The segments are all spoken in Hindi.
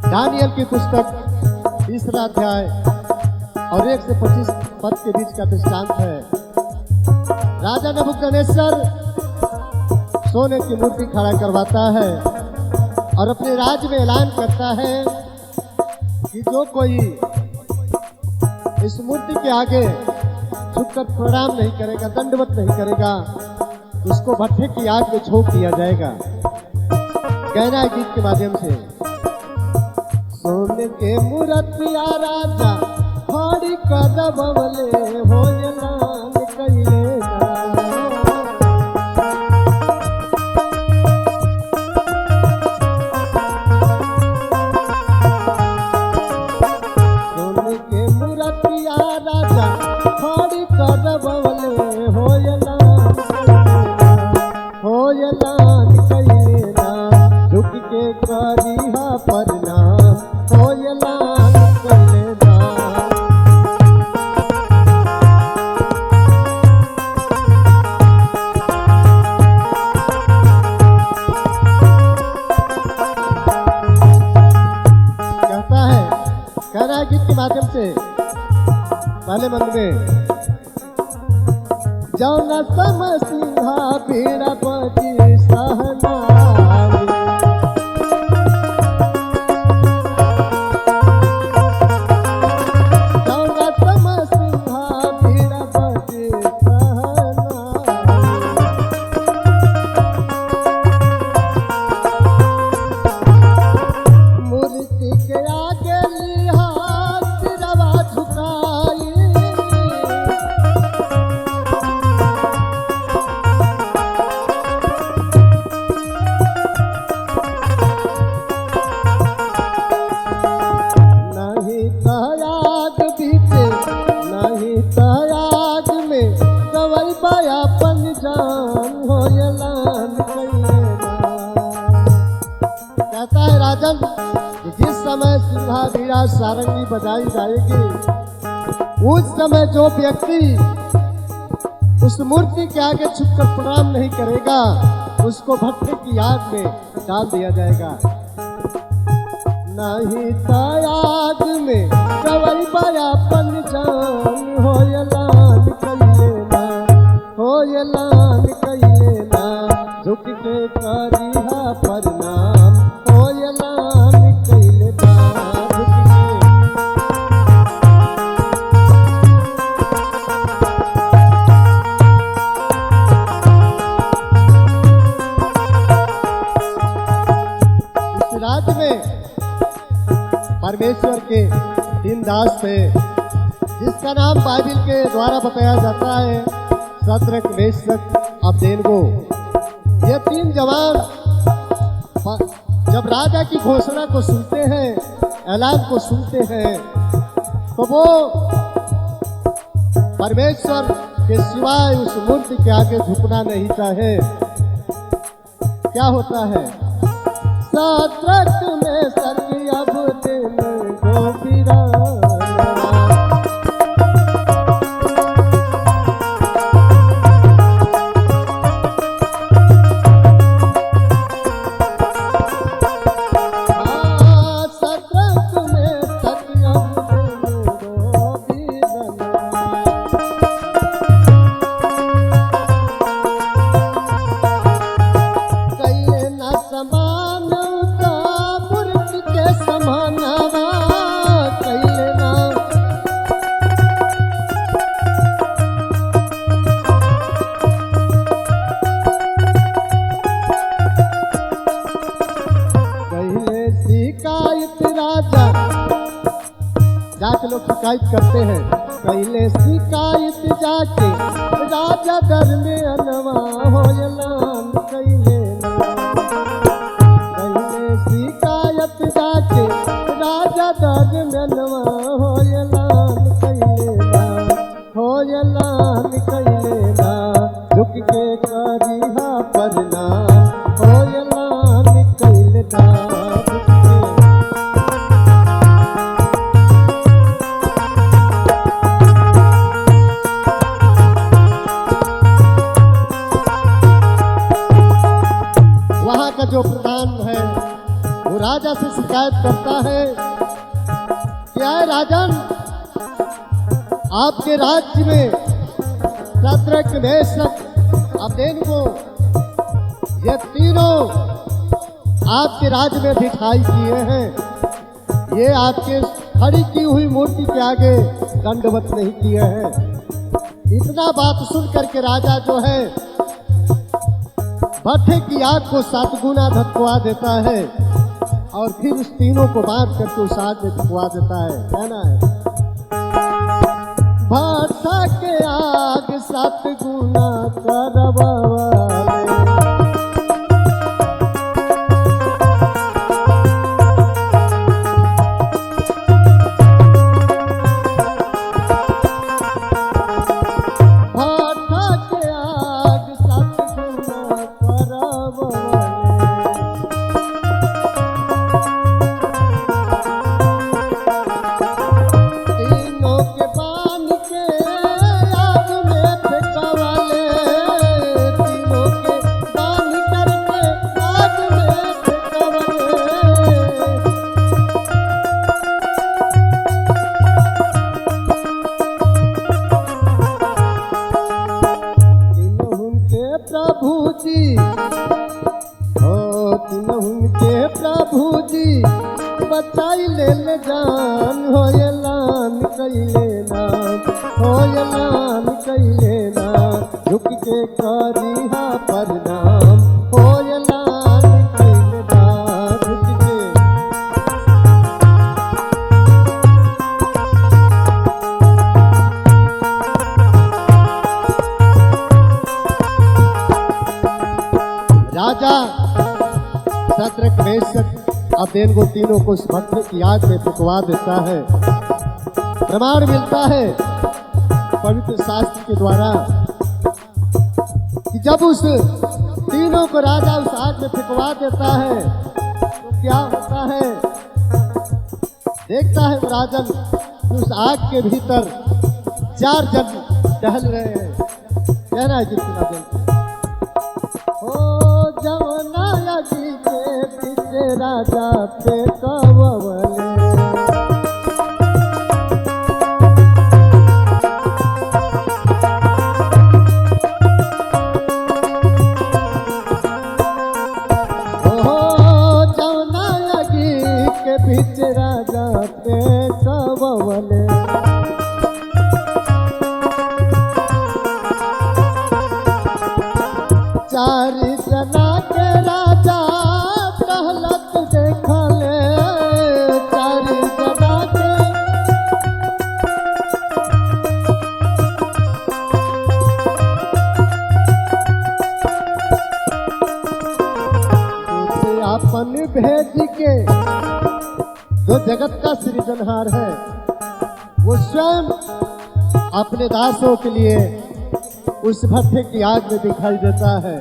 दानियल की पुस्तक 3रा अध्याय और 1 से 25 पद के बीच का दृष्टांत है। राजा नबूकदनेस्सर सोने की मूर्ति खड़ा करवाता है और अपने राज्य में ऐलान करता है कि जो कोई इस मूर्ति के आगे झुककर प्रणाम नहीं करेगा, दंडवत नहीं करेगा, उसको भट्ठे की आग में झोंक दिया जाएगा। कहना है गीत के माध्यम से, सोने के मूर्तिया राजा हाड़ी कदबवले हो ऐलान कइले माध्यम से पहले मंद में जौन समसिंहा पीड़ा बची सहनाई जौन समसिंहा पीड़ा बची सहनाई मूर्ति के आगे लिहा कहता है राजन, जिस समय सिंहा बीड़ा सारंगी बजाई जाएगी, उस समय जो व्यक्ति उस मूर्ति के आगे झुककर प्रणाम नहीं करेगा, उसको भट्ठे की आग में डाल दिया जाएगा। नहीं आग में कवई पाया पंजान हो ऐलान कइले ना, हो ऐलान कइले ना, झुक के करिहा प्रणाम हो ऐलान कइले ना, झुक के इस राज्य में परमेश्वर के 3 दास थे, जिसका नाम बाइबिल के द्वारा बताया जाता है शद्रक, मेशक, अबदेनगो। ये 3 जवान जब राजा की घोषणा को सुनते हैं, ऐलान को सुनते हैं, तो वो परमेश्वर के सिवाय उस मूर्ति के आगे झुकना नहीं चाहे। क्या होता है? शद्रक में सती अबदेनगो पीड़ा जाके लोग शिकायत करते हैं, पहले शिकायत जाके राजा दर में अनवा हो ऐलान कइले ना, पहले शिकायत जाके राजा दर में अनवा हो ऐलान कइले ना, हो ऐलान कइले ना, झुक के करिहा प्रणाम हो ऐलान कइले ना। जो प्रधान है वो राजा से शिकायत करता है कि आए राजन, आपके राज्य में शत्रक, मेषक, अबेदनगो, ये तीनों आपके राज्य में भिखाई किए हैं। ये आपके खड़ी की हुई मूर्ति के आगे दंडवत नहीं किए हैं। इतना बात सुन करके राजा जो है भट्ठे की आग को 7 गुना धक्का देता है और फिर उस तीनों को बांध करके उस आग में धक्का देता है। कहना है भट्ठा के आग 7 गुना करवाले, प्रभु जी बचाई ले जान, हो ऐलान कैले नाम, हो ऐलान कैले नाम, झुक के करिहा प्रणाम, हो ऐलान कैले नाम, झुक के। राजा शत्रक, मेषक, अबेदनगो तीनों को उस भट्ठे की आग में फुकवा देता है। प्रमाण मिलता है पवित्र शास्त्र के द्वारा कि जब उस तीनों को राजा उस आग में फुकवा देता है तो क्या होता है। देखता है वो राजन उस आग के भीतर 4 जन टहल रहे हैं। कहना है कितना जन जवना जी के पीछे राजा पे कवले, ओ जवना जी के पीछे राजा पे कवले, चार जना के राजा टहलत देखले, 4 जना के अपन भेज के, जो जगत का सृजनहार है वो स्वयं अपने दासों के लिए उस भट्ठे की आग में दिखाई देता है।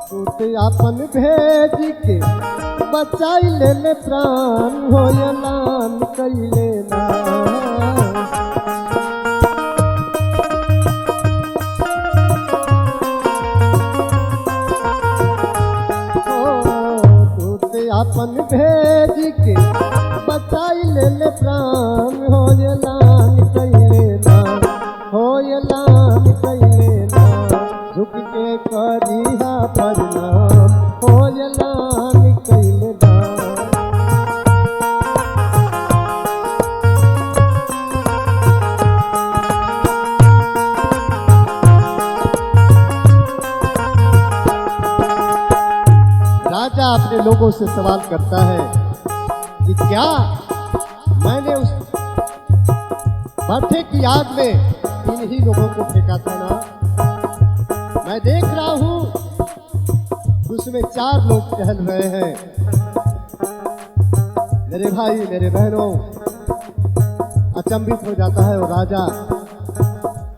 टूटे अपन भेज के बचाई ले प्राण, हो ऐलान कैले नाम, टूटे अपन भेज के बचाई ले प्राण, हो ऐलान कैले नाम, हो ऐलान कैले नाम, झुक के करिहा प्रणाम, हो ऐलान कैले नाम। राजा अपने लोगों से सवाल करता है कि क्या मैंने उस भट्ठे की आग में इन्हीं लोगों को फेंका था ना। मैं देख रहा हूं उसमें 4 लोग टहल रहे हैं। मेरे भाई, मेरे बहनों, अचंभित हो जाता है वो राजा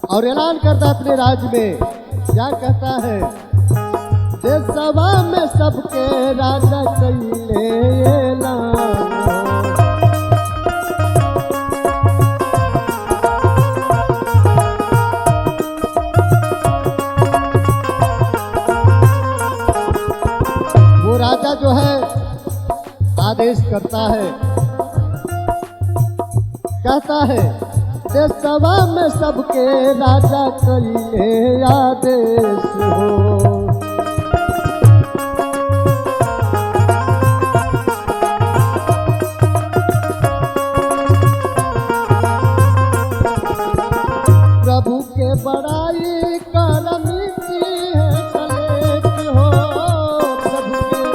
और ऐलान करता है अपने राज्य में। क्या कहता है, देशवा में सबके राजा कैले ऐलान, राजा जो है आदेश करता है, कहता है देशवा में सबके राजा करिए आदेश हो। प्रभु के बड़ाई करनी है कलेश हो। प्रभु के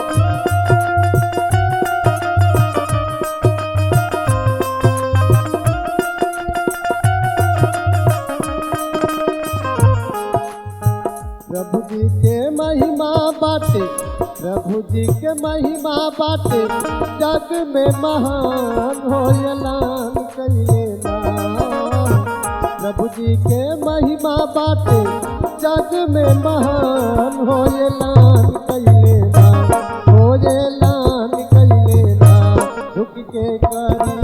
प्रभु जी के महिमा बाटे, प्रभु जी के महिमा बाटे, जग में महान हो ऐलान करिए ना। प्रभु जी के महिमा बाटे, जग में महान हो ऐलान करिए ना, हो ऐलान करिए ना, झुक के करिए